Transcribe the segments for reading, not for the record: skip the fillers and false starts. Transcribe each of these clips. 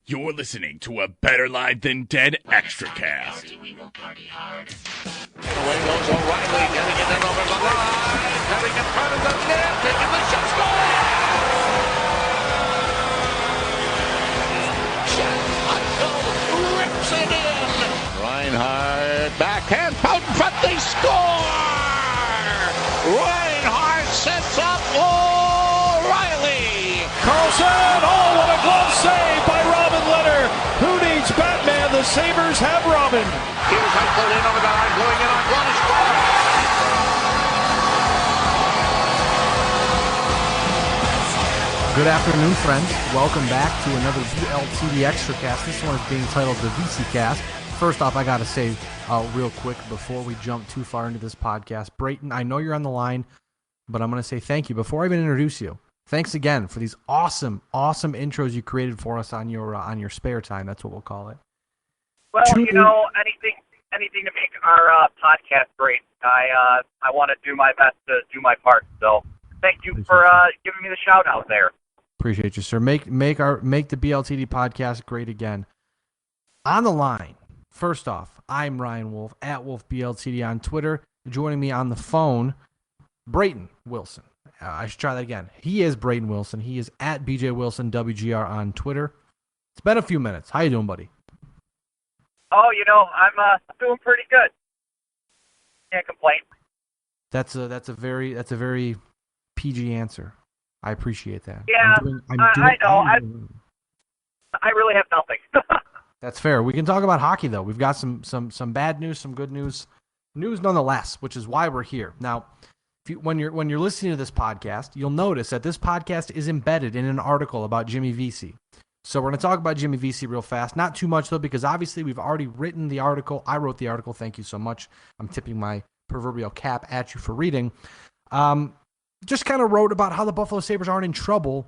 You're listening to a Better Live Than Dead Extracast. Away goes O'Reilly, getting it in over the line, cutting in front of the net, taking the shot, score! Jack Eichel rips it in. Reinhart, backhand, out in front, they score! Reinhart sets up O'Reilly. Carlson, oh, what a glove save by Robin Leonard. Who needs Batman? The Sabres have Robin. Here's Eichel in over the line, going in on one, score! Good afternoon, friends. Welcome back to another BLTD Extracast. This one is being titled the Veseycast. First off, I got to say real quick before we jump too far into this podcast, Brayton, I know you're on the line, but I'm going to say thank you before I even introduce you. Thanks again for these awesome intros you created for us on your spare time. That's what we'll call it. Well, you know, anything to make our podcast great. I want to do my best to do my part. So thank you for giving me the shout out there. Appreciate you, sir. Make the BLTD podcast great again. On the line, first off, I'm Ryan Wolfe at Wolfe BLTD on Twitter. Joining me on the phone, Brayton Wilson. I should try that again. He is Brayton Wilson. He is at BJ Wilson WGR on Twitter. It's been a few minutes. How you doing, buddy? Oh, you know, I'm doing pretty good. Can't complain. That's a very PG answer. I appreciate that. Yeah, I know. I really have nothing. That's fair. We can talk about hockey though. We've got some bad news, some good news nonetheless, which is why we're here. Now, when you're listening to this podcast, you'll notice that this podcast is embedded in an article about Jimmy Vesey. So we're going to talk about Jimmy Vesey real fast. Not too much though, because obviously we've already written the article. I wrote the article. Thank you so much. I'm tipping my proverbial cap at you for reading. Just kind of wrote about how the Buffalo Sabres aren't in trouble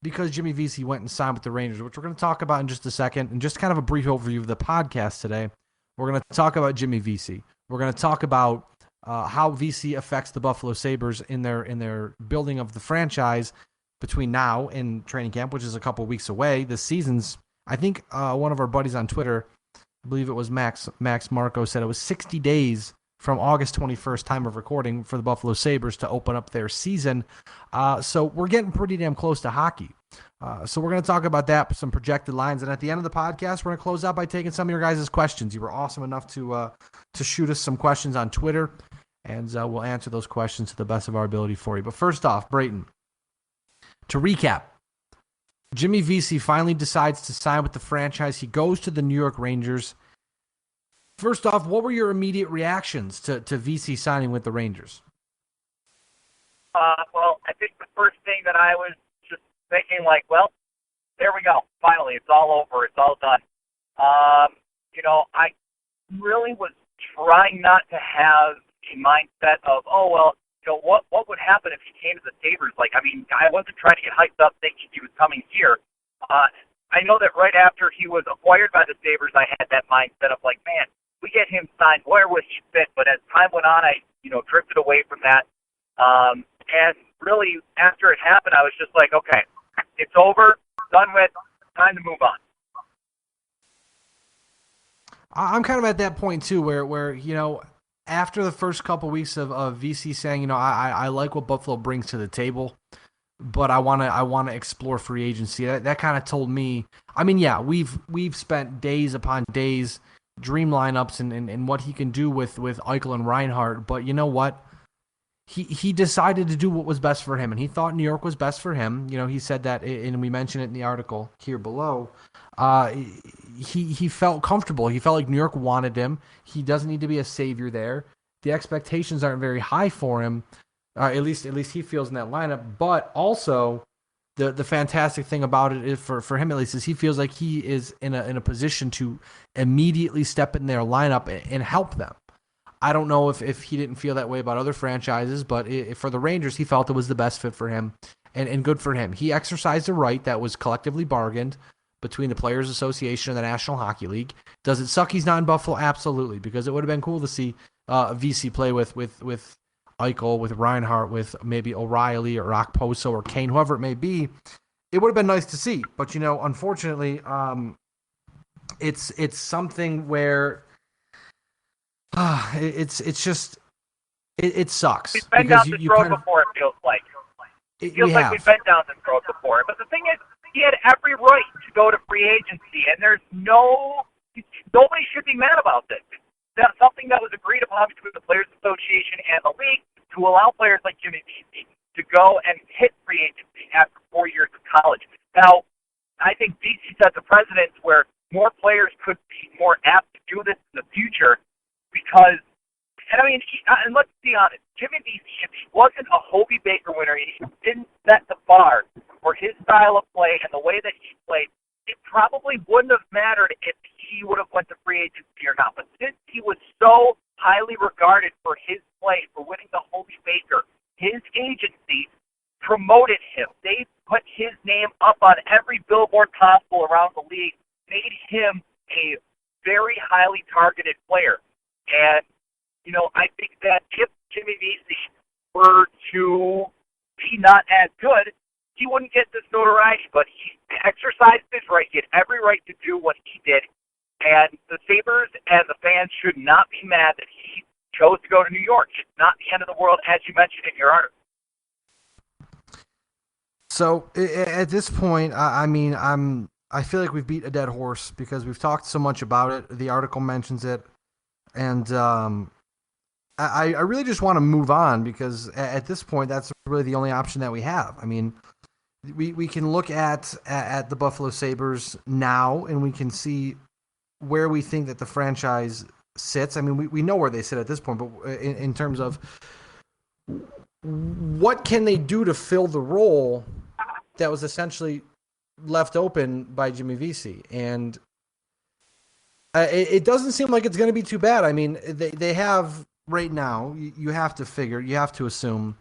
because Jimmy Vesey went and signed with the Rangers, which we're going to talk about in just a second. And just kind of a brief overview of the podcast today. We're going to talk about Jimmy Vesey. We're going to talk about how Vesey affects the Buffalo Sabres in their building of the franchise between now and training camp, which is a couple weeks away. This season's, I think one of our buddies on Twitter, I believe it was Max Marco, said it was 60 days from August 21st, time of recording, for the Buffalo Sabres to open up their season. So we're getting pretty damn close to hockey. So we're going to talk about that, some projected lines. And at the end of the podcast, we're going to close out by taking some of your guys' questions. You were awesome enough to shoot us some questions on Twitter, and we'll answer those questions to the best of our ability for you. But first off, Brayton, to recap, Jimmy Vesey finally decides to sign with the franchise. He goes to the New York Rangers. First off, what were your immediate reactions to Vesey signing with the Rangers? Well, I think the first thing that I was just thinking, like, well, there we go. Finally, it's all over. It's all done. You know, I really was trying not to have a mindset of, oh, well, you know, what would happen if he came to the Sabres? Like, I mean, I wasn't trying to get hyped up thinking he was coming here. I know that right after he was acquired by the Sabres, I had that mindset of, like, man, we get him signed, where would he fit? But as time went on, I, drifted away from that. And really, after it happened, I was just like, okay, it's over, done with, time to move on. I'm kind of at that point, too, where after the first couple weeks of Vesey saying, I like what Buffalo brings to the table, but I want to explore free agency. That kind of told me, I mean, yeah, we've spent days upon days dream lineups and what he can do with Eichel and Reinhart, but you know what? He decided to do what was best for him, and he thought New York was best for him. He said that, and we mentioned it in the article here below. He felt comfortable. He felt like New York wanted him. He doesn't need to be a savior there. The expectations aren't very high for him. At least he feels in that lineup. But also, the fantastic thing about it is for him at least is he feels like he is in a position to immediately step in their lineup and help them. I don't know if he didn't feel that way about other franchises, but for the Rangers, he felt it was the best fit for him and good for him. He exercised a right that was collectively bargained between the Players Association and the National Hockey League. Does it suck he's not in Buffalo? Absolutely, because it would have been cool to see Vesey play with Eichel, with Reinhart, with maybe O'Reilly or Okposo or Kane, whoever it may be. it would have been nice to see, but unfortunately, it's something where it's just it sucks. We've been down this road before, it feels like. It feels like we've been down this road before. But the thing is, he had every right to go to free agency, and nobody should be mad about this. That's something that was agreed upon between the Players Association and the league to allow players like Jimmy Vesey to go and hit free agency after 4 years of college. Now, I think Vesey set the precedent where more players could be more apt to do this in the future because, and let's be honest, Jimmy Vesey, if he wasn't a Hobie Baker winner, he didn't set the bar for his style of play and the way that he played, it probably wouldn't have mattered if he would have went to free agency or not. But since he was so highly regarded for his play, for winning the Hobie Baker, his agency promoted him. They put his name up on every billboard possible around the league, made him a very highly targeted player. And, I think that if Jimmy Vesey were to be not as good, he wouldn't get this notoriety, but he exercised his right. He had every right to do what he did, and the Sabres and the fans should not be mad that he chose to go to New York. It's not the end of the world, as you mentioned in your article. So at this point, I feel like we've beat a dead horse because we've talked so much about it. The article mentions it, and I really just want to move on because at this point, that's really the only option that we have. I mean, we can look at the Buffalo Sabres now, and we can see where we think that the franchise sits. I mean, we know where they sit at this point, but in terms of what can they do to fill the role that was essentially left open by Jimmy Vesey, and it doesn't seem like it's going to be too bad. I mean, they have right now. You have to assume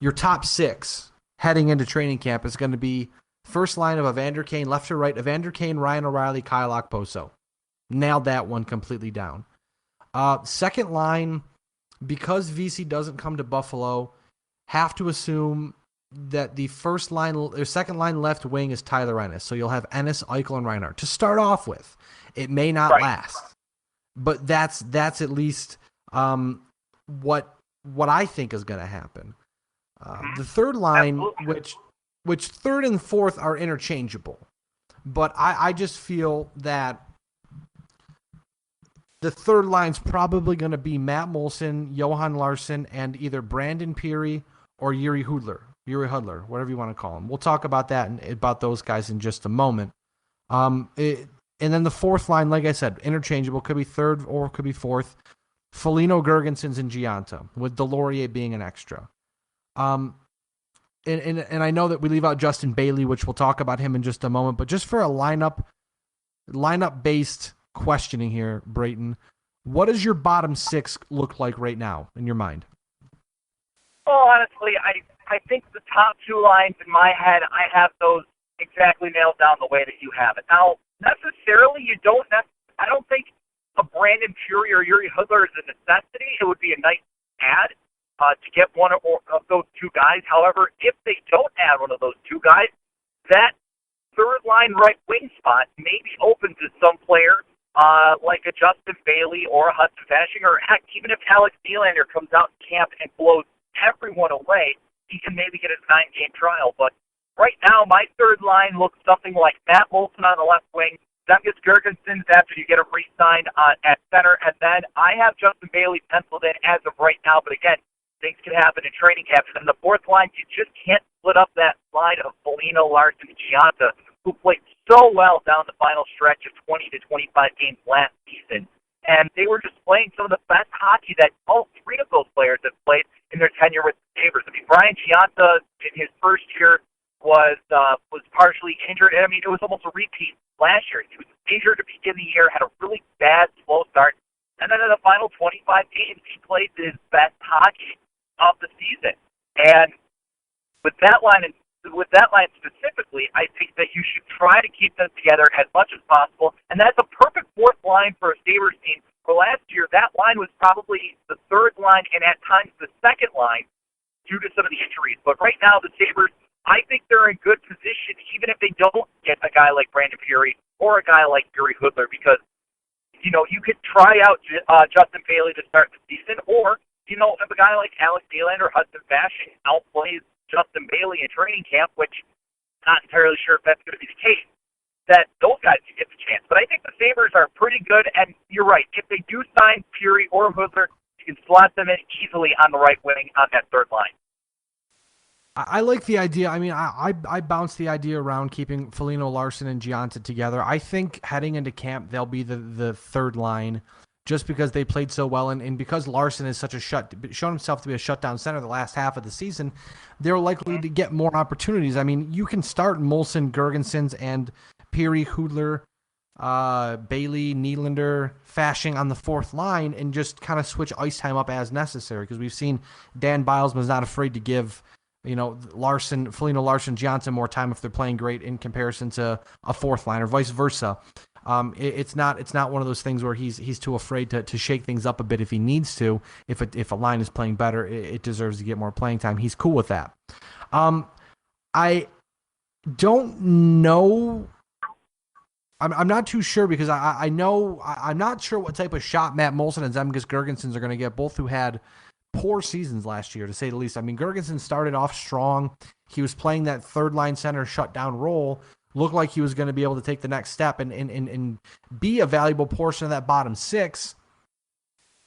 your top six heading into training camp is going to be first line of Evander Kane, left to right, Evander Kane, Ryan O'Reilly, Kyle Okposo. Nailed that one completely down. Second line, because Vesey doesn't come to Buffalo, have to assume that the first line or second line left wing is Tyler Ennis. So you'll have Ennis, Eichel, and Reinhart to start off with. It may not last, but that's at least what I think is going to happen. The third line, which third and fourth are interchangeable, but I just feel that the third line's probably going to be Matt Molson, Johan Larsson, and either Brandon Peary or Yuri Hudler, whatever you want to call him. We'll talk about that and about those guys in just a moment. And then the fourth line, like I said, interchangeable, could be third or could be fourth. Foligno, Gergensons, and Gianta, with Delorier being an extra. And I know that we leave out Justin Bailey, which we'll talk about him in just a moment, but just for a lineup-based questioning here, Brayton, what does your bottom six look like right now in your mind? Well, honestly, I think the top two lines in my head, I have those exactly nailed down the way that you have it. Now, necessarily, I don't think a Brandon Peary or Yuri Hudler is a necessity. It would be a nice add to get one of those two guys. However, if they don't add one of those two guys, that third line right wing spot may be open to some player like a Justin Bailey or a Hudson Fasching, or heck, even if Alex Nylander comes out in camp and blows everyone away, he can maybe get a 9-game trial. But right now, my third line looks something like Matt Molson on the left wing, Zemgus Girgensons after you get him re-signed at center, and then I have Justin Bailey penciled in as of right now, but again, things can happen in training camp. And the fourth line, you just can't split up that line of Foligno, Larsson, and Gianta, who played so well down the final stretch of 20 to 25 games last season. And they were just playing some of the best hockey that all three of those players have played in their tenure with the Sabres. I mean, Brian Gianta in his first year was partially injured. I mean, it was almost a repeat last year. He was injured to begin the year, had a really bad slow start, and then in the final 25 games, he played his best hockey of the season. And with that line specifically, I think that you should try to keep them together as much as possible, and that's a perfect fourth line for a Sabres team. For last year, that line was probably the third line and at times the second line due to some of the injuries. But right now, the Sabres I think they're in good position, even if they don't get a guy like Brandon Fury or a guy like Yuri Hoodler, because, you could try out Justin Bailey to start the season, or, if a guy like Alex Nylander or Hudson Fasching outplays Justin Bailey in training camp, which I'm not entirely sure if that's going to be the case, that those guys can get the chance. But I think the Sabres are pretty good, and you're right. If they do sign Fury or Hoodler, you can slot them in easily on the right wing on that third line. I like the idea. I mean, I bounced the idea around keeping Foligno, Larson, and Gianta together. I think heading into camp, they'll be the third line just because they played so well. And because Larson is shown himself to be a shutdown center the last half of the season, they're likely to get more opportunities. I mean, you can start Molson, Girgensons, and Peary, Hoodler, Bailey, Nylander, Fasching on the fourth line and just kind of switch ice time up as necessary, because we've seen Dan Bilesman's not afraid to give Larson, Foligno, Larson, Gianta more time if they're playing great in comparison to a fourth line, or vice versa. It's not one of those things where he's too afraid to shake things up a bit if he needs to. If a line is playing better, it deserves to get more playing time. He's cool with that. I don't know. I'm not too sure, because I know I'm not sure what type of shot Matt Molson and Zemgus Girgensons are going to get, both who had poor seasons last year, to say the least. I mean, Girgensons started off strong. He was playing that third line center shutdown role, looked like he was going to be able to take the next step and be a valuable portion of that bottom six.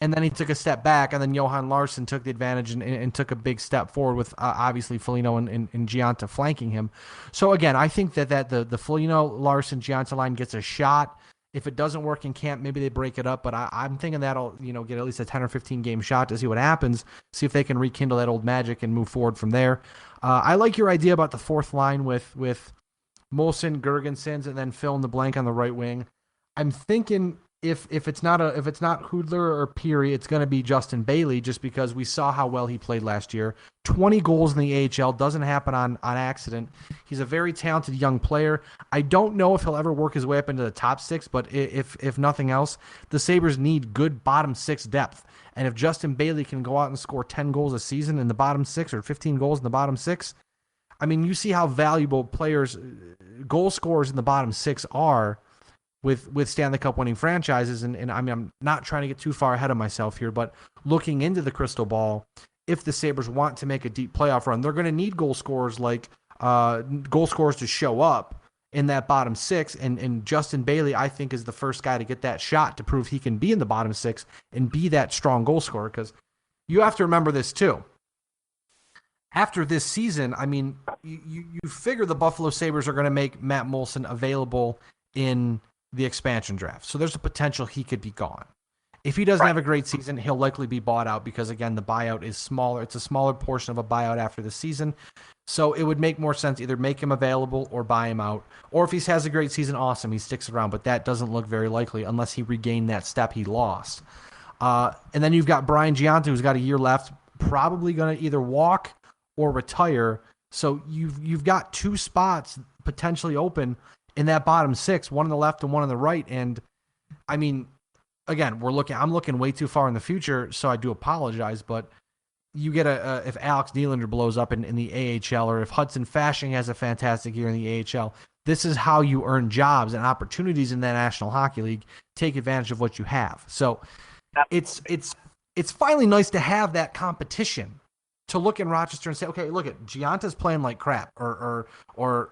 And then he took a step back, and then Johan Larsson took the advantage and took a big step forward with obviously Foligno and Gianta flanking him. So again, I think that the Foligno, Larsson, Gianta line gets a shot. If it doesn't work in camp, maybe they break it up, but I'm thinking that'll get at least a 10 or 15 game shot to see what happens, see if they can rekindle that old magic and move forward from there. I like your idea about the fourth line with Molson, Girgensons, and then fill in the blank on the right wing. I'm thinking if it's not Hoodler or Peary, it's going to be Justin Bailey, just because we saw how well he played last year. 20 goals in the AHL doesn't happen on accident. He's a very talented young player. I don't know if he'll ever work his way up into the top six, but if nothing else, the Sabres need good bottom six depth. And if Justin Bailey can go out and score 10 goals a season in the bottom six, or 15 goals in the bottom six, I mean, you see how valuable players, goal scorers in the bottom six are with Stanley Cup winning franchises. And I mean, I'm not trying to get too far ahead of myself here, but looking into the crystal ball, if the Sabres want to make a deep playoff run, they're going to need goal scorers to show up in that bottom six. And Justin Bailey, I think, is the first guy to get that shot to prove he can be in the bottom six and be that strong goal scorer. Because you have to remember this too. After this season, I mean, you figure the Buffalo Sabres are going to make Matt Molson available in the expansion draft. So there's a potential he could be gone. If he doesn't have a great season, he'll likely be bought out, because, again, the buyout is smaller. It's a smaller portion of a buyout after the season. So it would make more sense either make him available or buy him out. Or if he has a great season, awesome, he sticks around. But that doesn't look very likely unless he regained that step he lost. And then you've got Brian Gianta, who's got a year left, probably going to either walk or retire. So you've got two spots potentially open in that bottom six, one on the left and one on the right. And I mean, again, I'm looking way too far in the future, so I do apologize, but you get if Alex Nylander blows up in the AHL, or if Hudson Fasching has a fantastic year in the AHL, this is how you earn jobs and opportunities in the National Hockey League. Take advantage of what you have. So it's finally nice to have that competition, to look in Rochester and say, okay, look at Gianta's playing like crap, or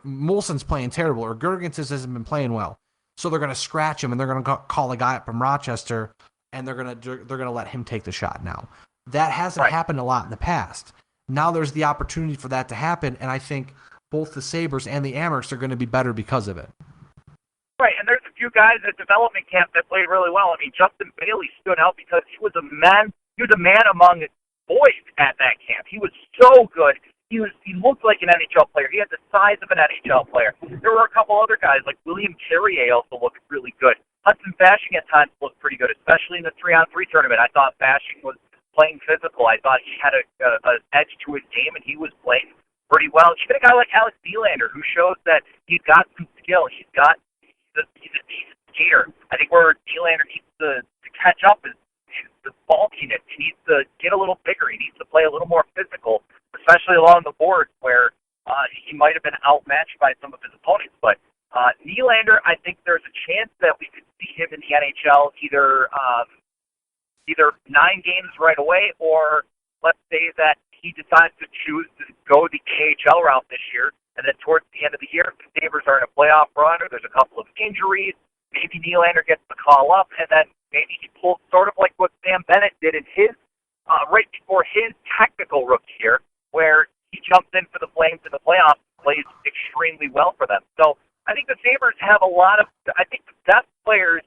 Molson's playing terrible, or Girgensons hasn't been playing well. So they're going to scratch him, and they're going to call a guy up from Rochester, and they're going to let him take the shot now. That hasn't happened a lot in the past. Now there's the opportunity for that to happen, and I think both the Sabres and the Amherst are going to be better because of it. Right, and there's a few guys at development camp that played really well. I mean, Justin Bailey stood out because he was a man among boys at that camp. He was so good. He looked like an NHL player. He had the size of an NHL player. There were a couple other guys, like William Carrier, also looked really good. Hudson Fasching at times looked pretty good, especially in the 3-on-3 tournament. I thought Fasching was playing physical. I thought he had an edge to his game, and he was playing pretty well. Even a guy like Alex Nylander, who shows that he's got some skill. He's a decent skater. I think where Nylander needs to catch up is the bulkiness. He needs to get a little bigger. He needs to play a little more physical, especially along the boards, where he might have been outmatched by some of his opponents. But Nylander, I think there's a chance that we could see him in the NHL either 9 games right away, or let's say that he decides to choose to go the AHL route this year, and then towards the end of the year, if the Sabres are in a playoff run or there's a couple of injuries, maybe Nylander gets the call up, and then maybe he pulls sort of like what Sam Bennett did in his right before his technical rookie year, where he jumps in for the Flames in the playoffs and plays extremely well for them. So I think the Sabres have a lot of, I think the best players,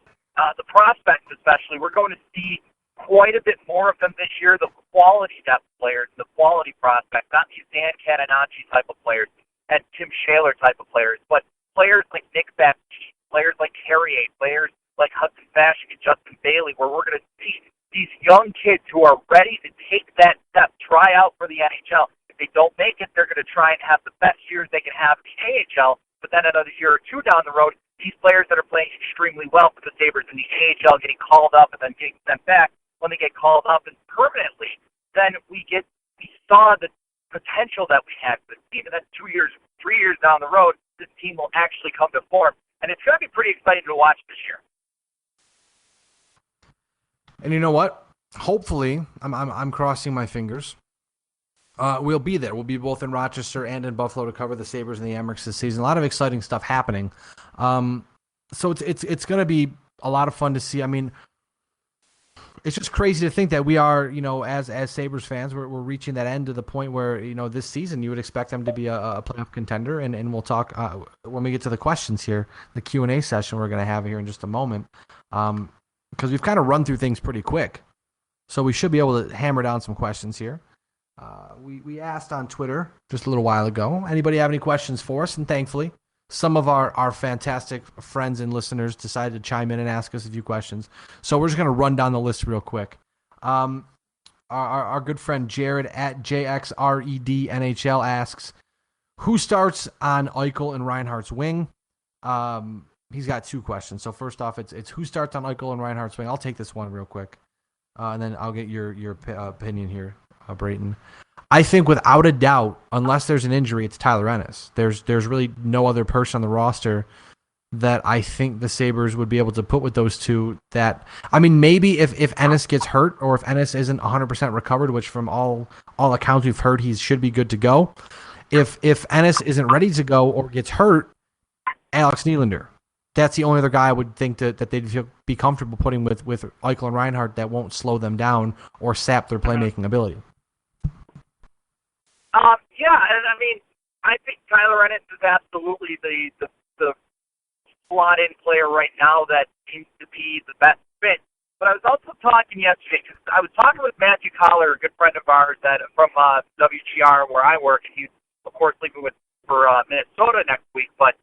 the prospects especially, we're going to see quite a bit more of them this year, the quality depth players, the quality prospects, not these Dan Catanacci type of players and Tim Shaler type of players, but players like Nick Baptiste, players like Carrier, players like Hudson Fasching and Justin Bailey, where we're going to see these young kids who are ready to take that step, try out for the NHL. If they don't make it, they're going to try and have the best years they can have in the AHL, but then another year or two down the road, these players that are playing extremely well for the Sabres in the AHL getting called up and then getting sent back, when they get called up and permanently, then we saw the potential that we had for the team, and then 2 years, 3 years down the road, this team will actually come to form, and it's going to be pretty exciting to watch this year. And you know what? Hopefully, I'm crossing my fingers. We'll be there. We'll be both in Rochester and in Buffalo to cover the Sabres and the Amerks this season. A lot of exciting stuff happening. So it's going to be a lot of fun to see. I mean, it's just crazy to think that we are, as Sabres fans, we're reaching that end to the point where, this season you would expect them to be a playoff contender. And we'll talk when we get to the questions here, the Q&A session we're going to have here in just a moment, because we've kind of run through things pretty quick. So we should be able to hammer down some questions here. We asked on Twitter just a little while ago, anybody have any questions for us? And thankfully, some of our fantastic friends and listeners decided to chime in and ask us a few questions. So we're just going to run down the list real quick. Our good friend Jared at JXRED NHL asks, who starts on Eichel and Reinhardt's wing? He's got 2 questions. So first off, it's who starts on Eichel and Reinhardt's wing? I'll take this one real quick, and then I'll get your opinion here, Brayton. I think without a doubt, unless there's an injury, it's Tyler Ennis. There's really no other person on the roster that I think the Sabres would be able to put with those two. Maybe if Ennis gets hurt or if Ennis isn't 100% recovered, which from all accounts we've heard he should be good to go. If Ennis isn't ready to go or gets hurt, Alex Nylander. That's the only other guy I would think that they'd be comfortable putting with Eichel and Reinhardt that won't slow them down or sap their playmaking ability. I think Tyler Ennis is absolutely the slot-in player right now that seems to be the best fit. But I was also talking yesterday, because I was talking with Matthew Collar, a good friend of ours from WGR where I work, and he's, of course, leaving for Minnesota next week. But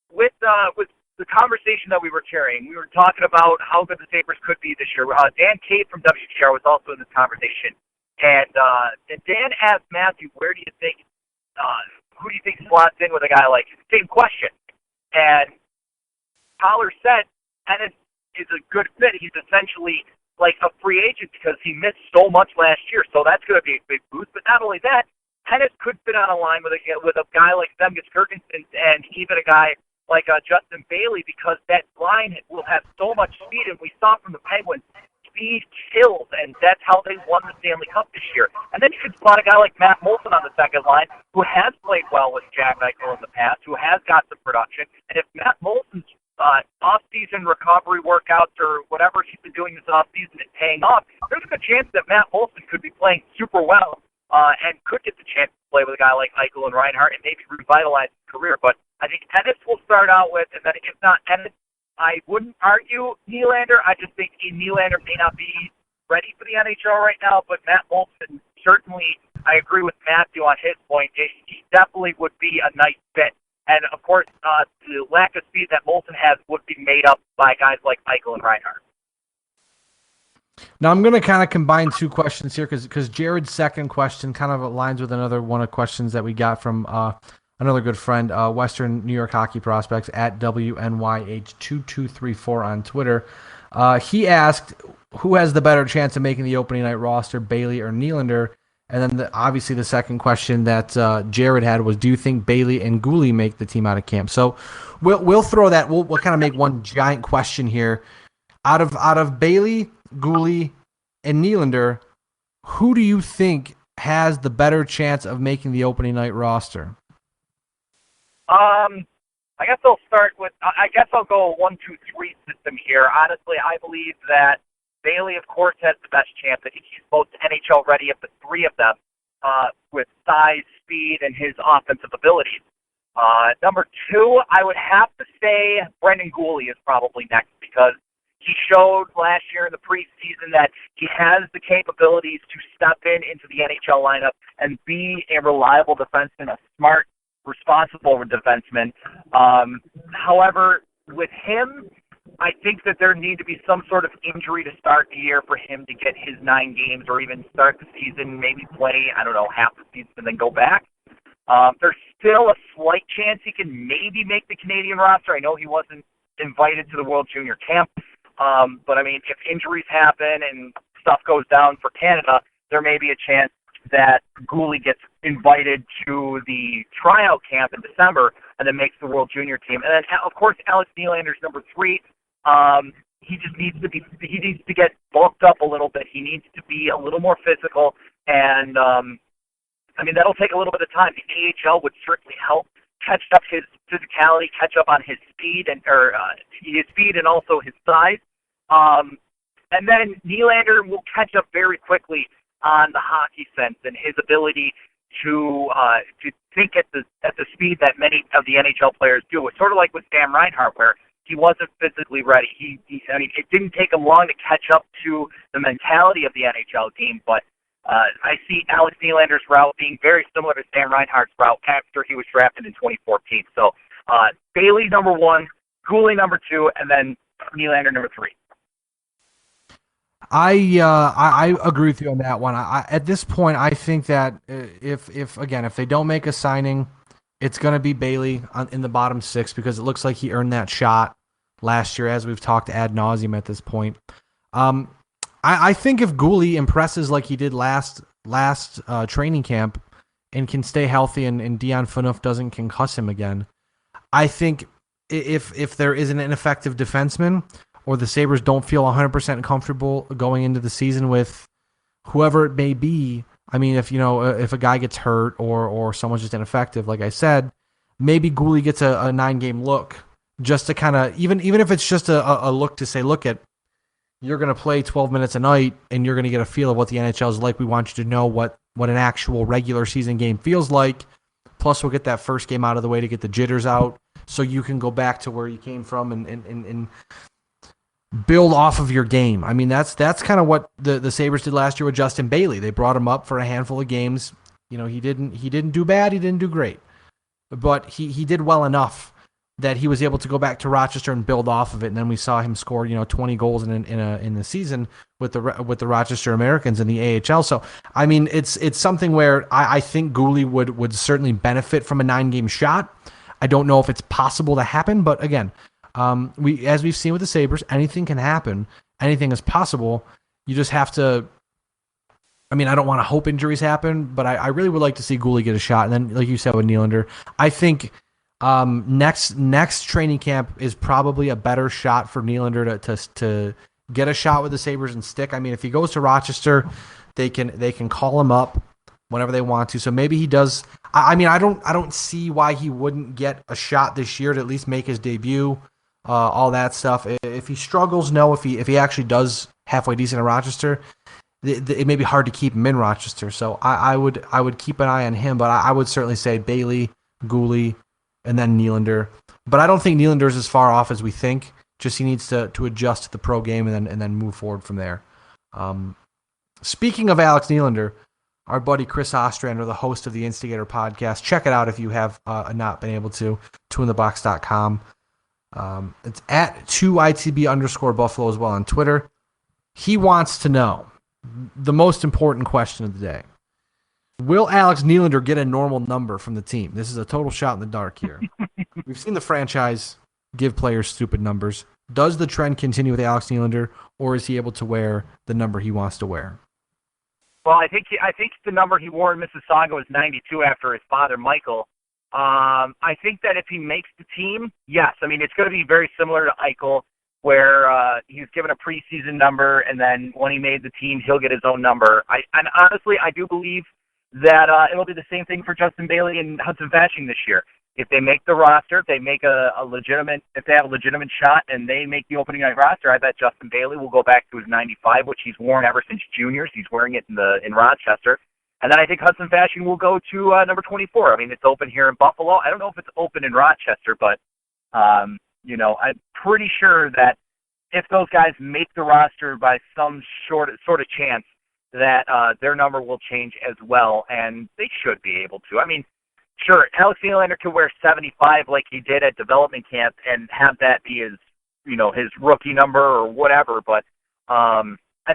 with the conversation that we were carrying, we were talking about how good the Sabres could be this year. Dan Cate from WGR was also in this conversation. And Dan asked Matthew, who do you think slots in with a guy like him? Same question. And Collar said Ennis is a good fit. He's essentially like a free agent because he missed so much last year. So that's going to be a big boost. But not only that, Ennis could fit on a line with a guy like Zemgus Girgensons and even a guy like Justin Bailey, because that line will have so much speed. And we saw from the Penguins, speed kills, and that's how they won the Stanley Cup this year. And then you could slot a guy like Matt Moulson on the second line, who has played well with Jack Eichel in the past, who has got some production. And if Matt Moulson's off-season recovery workouts or whatever he's been doing this off-season is paying off, there's a good chance that Matt Moulson could be playing super well and could get the chance to play with a guy like Eichel and Reinhardt and maybe revitalize his career. But I think Ennis will start out with, and then if not Ennis, I wouldn't argue Nylander. I just think Nylander may not be ready for the NHL right now, but Matt Moulson, certainly, I agree with Matthew on his point. He definitely would be a nice fit. And, of course, the lack of speed that Moulson has would be made up by guys like Eichel and Reinhardt. Now, I'm going to kind of combine 2 questions here because Jared's second question kind of aligns with another one of questions that we got from another good friend, Western New York Hockey Prospects at WNYH2234 on Twitter. He asked, who has the better chance of making the opening night roster, Bailey or Nylander? And then obviously the second question that Jared had was, do you think Bailey and Gooley make the team out of camp? So we'll throw that. We'll kind of make one giant question here. Out of Bailey, Gooley, and Nylander, who do you think has the better chance of making the opening night roster? I guess I'll start with. I guess I'll go 1-2-3 system here. Honestly, I believe that Bailey, of course, has the best chance. I think he's most NHL ready of the three of them, with size, speed, and his offensive abilities. Number two, I would have to say Brendan Gooley is probably next, because he showed last year in the preseason that he has the capabilities to step into the NHL lineup and be a reliable defenseman, a smart, responsible defenseman. However, with him, I think that there need to be some sort of injury to start the year for him to get his 9 games, or even start the season, maybe play, half the season and then go back. There's still a slight chance he can maybe make the Canadian roster. I know he wasn't invited to the World Junior Camp, but if injuries happen and stuff goes down for Canada, there may be a chance that Gooley gets invited to the tryout camp in December and then makes the World Junior team. And then, of course, Alex Nylander's number 3. He just needs to get bulked up a little bit. He needs to be a little more physical, and that'll take a little bit of time. The AHL would certainly help catch up his physicality, catch up on his speed and also his size. And then Nylander will catch up very quickly on the hockey sense and his ability to think at the speed that many of the NHL players do. It's sort of like with Sam Reinhart, where he wasn't physically ready. It didn't take him long to catch up to the mentality of the NHL team, but I see Alex Nylander's route being very similar to Sam Reinhart's route after he was drafted in 2014. So Bailey number 1, Gooley number 2, and then Nylander number 3. I agree with you on that one. At this point, I think that if they don't make a signing, it's going to be Bailey in the bottom 6, because it looks like he earned that shot last year, as we've talked ad nauseum at this point. I think if Gooley impresses like he did last training camp and can stay healthy, and Dion Phaneuf doesn't concuss him again, I think if there is an ineffective defenseman, or the Sabres don't feel 100% comfortable going into the season with whoever it may be, if a guy gets hurt or someone's just ineffective, like I said, maybe Gooley gets a 9-game look, just to kind of, even if it's just a look to say, look, you're going to play 12 minutes a night and you're going to get a feel of what the NHL is like. We want you to know what an actual regular season game feels like. Plus, we'll get that first game out of the way to get the jitters out, so you can go back to where you came from and build off of your game. That's kind of what the Sabres did last year with Justin Bailey. They brought him up for a handful of games. He didn't do bad, he didn't do great, but he did well enough that he was able to go back to Rochester and build off of it. And then we saw him score 20 goals in the season with the Rochester Americans in the AHL. So it's something where I think Gooley would certainly benefit from a 9-game shot. I don't know if it's possible to happen, but again, as we've seen with the Sabres, anything can happen. Anything is possible. You just have to. I don't want to hope injuries happen, but I really would like to see Gooley get a shot. And then, like you said with Nylander, I think next training camp is probably a better shot for Nylander to get a shot with the Sabres and stick. If he goes to Rochester, they can call him up whenever they want to. So maybe he does. I don't see why he wouldn't get a shot this year to at least make his debut. All that stuff. If he struggles, no. If he actually does halfway decent in Rochester, it may be hard to keep him in Rochester. So I would keep an eye on him, but I would certainly say Bailey, Gooley, and then Nylander. But I don't think Nylander is as far off as we think. Just he needs to adjust to the pro game and then move forward from there. Speaking of Alex Nylander, our buddy Chris Ostrander, the host of the Instigator podcast, check it out if you have not been able to. twointhebox.com. It's at 2ITB_Buffalo as well on Twitter. He wants to know the most important question of the day. Will Alex Nylander get a normal number from the team? This is a total shot in the dark here. We've seen the franchise give players stupid numbers. Does the trend continue with Alex Nylander, or is he able to wear the number he wants to wear? Well, I think the number he wore in Mississauga was 92 after his father, Michael. I think that if he makes the team, yes. I mean, it's going to be very similar to Eichel, where he's given a preseason number, and then when he made the team, he'll get his own number. And honestly, I do believe that it'll be the same thing for Justin Bailey and Hudson Fasching this year. If they make the roster, if they make if they have a legitimate shot and they make the opening night roster, I bet Justin Bailey will go back to his 95, which he's worn ever since juniors. He's wearing it in Rochester. And then I think Hudson Fasching will go to number 24. I mean, it's open here in Buffalo. I don't know if it's open in Rochester, but, I'm pretty sure that if those guys make the roster by some sort of chance, that their number will change as well, and they should be able to. I mean, sure, Alex Nylander could wear 75 like he did at development camp and have that be his rookie number or whatever, but I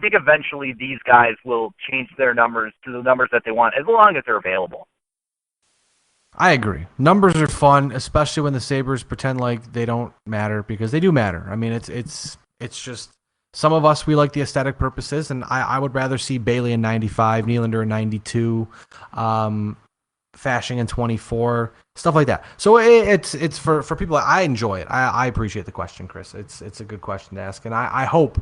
think eventually these guys will change their numbers to the numbers that they want as long as they're available. I agree. Numbers are fun, especially when the Sabres pretend like they don't matter, because they do matter. I mean, it's just some of us, we like the aesthetic purposes, and I would rather see Bailey in 95, Nylander in 92, Fasching in 24, stuff like that. So it's for people. I enjoy it. I appreciate the question, Chris. It's a good question to ask, and I hope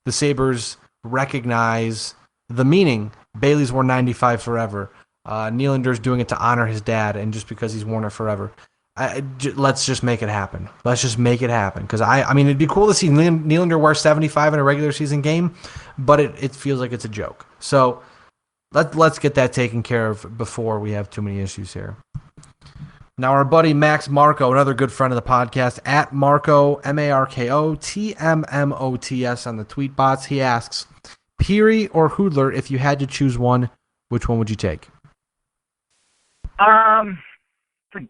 the Sabres recognize the meaning. Bailey's worn 95 forever. Nylander's doing it to honor his dad, and just because he's worn it forever. Let's just make it happen. Let's just make it happen. Because I mean, it'd be cool to see Nylander wear 75 in a regular season game, but it feels like it's a joke. So let's get that taken care of before we have too many issues here. Now, our buddy Max Marco, another good friend of the podcast, at Marco, MarcoTMMOTS on the tweet bots, he asks, Peary or Hoodler, if you had to choose one, which one would you take?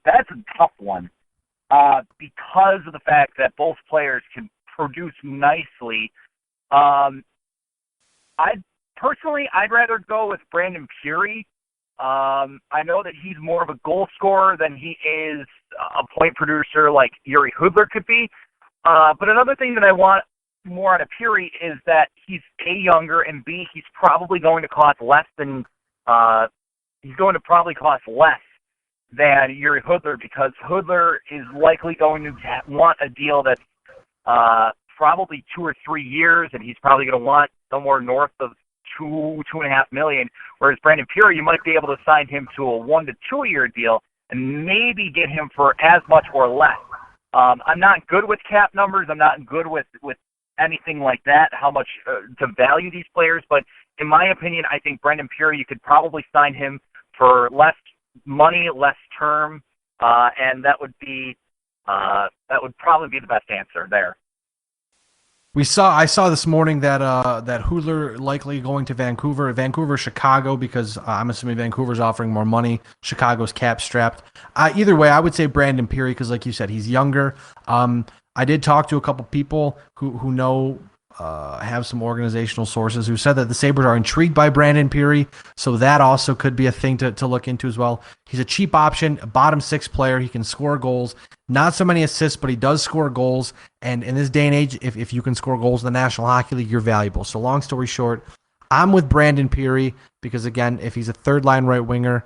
That's a tough one because of the fact that both players can produce nicely. I'd rather go with Brandon Peary. I know that he's more of a goal scorer than he is a point producer like Yuri Hoodler could be. But another thing that I want more out of Peary is that he's A, younger, and B, he's probably going to cost less than Yuri Hoodler, because Hoodler is likely going to want a deal that's probably 2 or 3 years, and he's probably going to want somewhere north of $2.5 million. Whereas Brandon Peary, you might be able to sign him to a 1 to 2 year deal and maybe get him for as much or less. I'm not good with cap numbers. I'm not good with anything like that, how much to value these players. But in my opinion, I think Brandon Peary, you could probably sign him for less money, less term, and that would probably be the best answer there. I saw this morning that Hoodler likely going to Vancouver, Chicago, because I'm assuming Vancouver's offering more money. Chicago's cap strapped. Either way, I would say Brandon Peary, because like you said, he's younger. I did talk to a couple people who know, have some organizational sources who said that the Sabres are intrigued by Brandon Peary, so that also could be a thing to look into as well. He's a cheap option, a bottom six player. He can score goals. Not so many assists, but he does score goals. And in this day and age, if you can score goals in the National Hockey League, you're valuable. So long story short, I'm with Brandon Peary because, again, if he's a third-line right winger,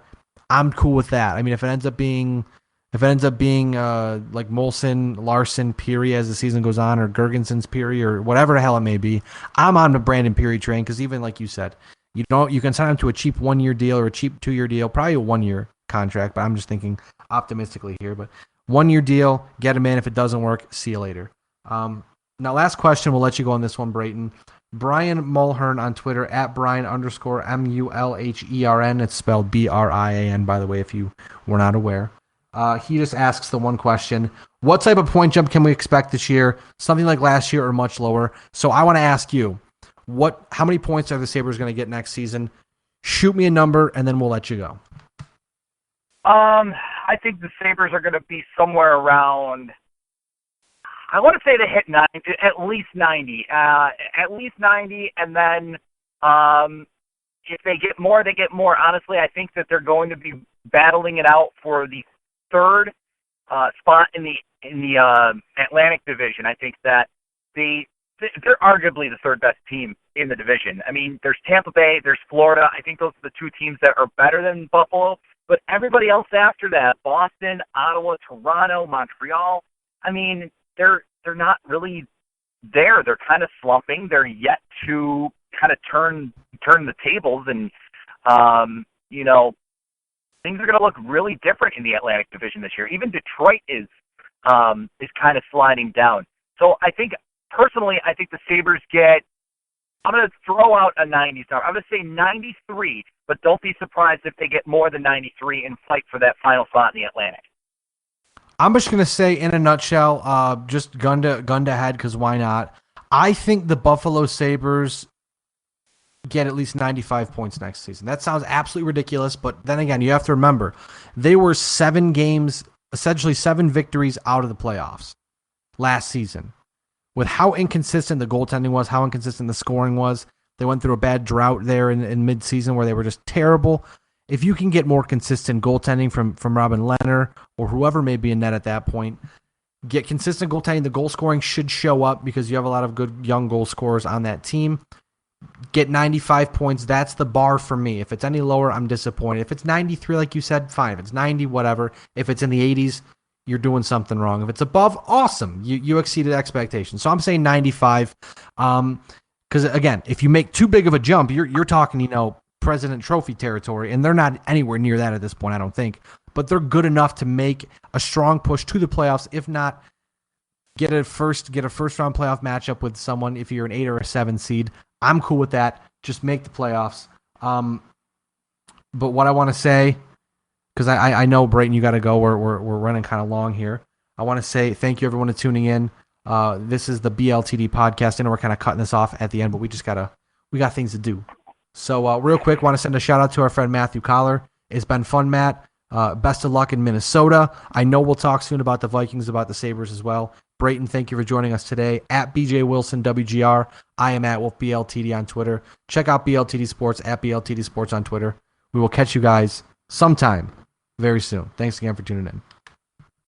I'm cool with that. I mean, if it ends up being like Molson, Larson, Peary as the season goes on, or Gergenson's Peary, or whatever the hell it may be, I'm on the Brandon Peary train, because even like you said, you can sign him to a cheap 1 year deal or a cheap 2 year deal, probably a 1 year contract, but I'm just thinking optimistically here. But 1 year deal, get him in. If it doesn't work, see you later. Now, last question, we'll let you go on this one, Brayton. Brian Mulhern on Twitter, at Brian_MULHERN. It's spelled BRIAN, by the way, if you were not aware. He just asks the one question: what type of point jump can we expect this year? Something like last year or much lower? So I want to ask you, how many points are the Sabres going to get next season? Shoot me a number, and then we'll let you go. I think the Sabres are going to be somewhere around, I want to say they hit 90, at least 90. And then if they get more, they get more. Honestly, I think that they're going to be battling it out for the third spot in the Atlantic Division. I think that the they're arguably the third best team in the division. I mean, there's Tampa Bay, there's Florida. I think those are the two teams that are better than Buffalo. But everybody else after that, Boston, Ottawa, Toronto, Montreal, I mean, they're not really there. They're kind of slumping. They're yet to kind of turn the tables, and you know, things are going to look really different in the Atlantic Division this year. Even Detroit is kind of sliding down. So I think, personally, I think the Sabres get, I'm going to throw out a 90s number. I'm going to say 93, but don't be surprised if they get more than 93 and fight for that final spot in the Atlantic. I'm just going to say, in a nutshell, just gun to head, because why not? I think the Buffalo Sabres get at least 95 points next season. That sounds absolutely ridiculous, but then again, you have to remember, they were 7 games, essentially 7 victories out of the playoffs last season. With how inconsistent the goaltending was, how inconsistent the scoring was, they went through a bad drought there in mid-season where they were just terrible. If you can get more consistent goaltending from Robin Lehner or whoever may be in net at that point, get consistent goaltending, the goal scoring should show up because you have a lot of good young goal scorers on that team. Get 95 points. That's the bar for me. If it's any lower, I'm disappointed. If it's 93, like you said, fine. If it's 90, whatever. If it's in the 80s, you're doing something wrong. If it's above, awesome. You exceeded expectations. So I'm saying 95. Because, again, if you make too big of a jump, you're talking, President Trophy territory, and they're not anywhere near that at this point, I don't think. But they're good enough to make a strong push to the playoffs. If not, get a first round playoff matchup with someone if you're an 8 or a 7 seed. I'm cool with that. Just make the playoffs. But what I want to say, because I know, Brayton, you got to go. We're running kind of long here. I want to say thank you, everyone, for tuning in. This is the BLTD podcast. I know we're kind of cutting this off at the end, but we got things to do. So real quick, want to send a shout out to our friend Matthew Collar. It's been fun, Matt. Best of luck in Minnesota. I know we'll talk soon about the Vikings, about the Sabres as well. Brayton, thank you for joining us today. At BJ Wilson WGR. I am at Wolfe BLTD on Twitter. Check out BLTD Sports at BLTD Sports on Twitter. We will catch you guys sometime very soon. Thanks again for tuning in.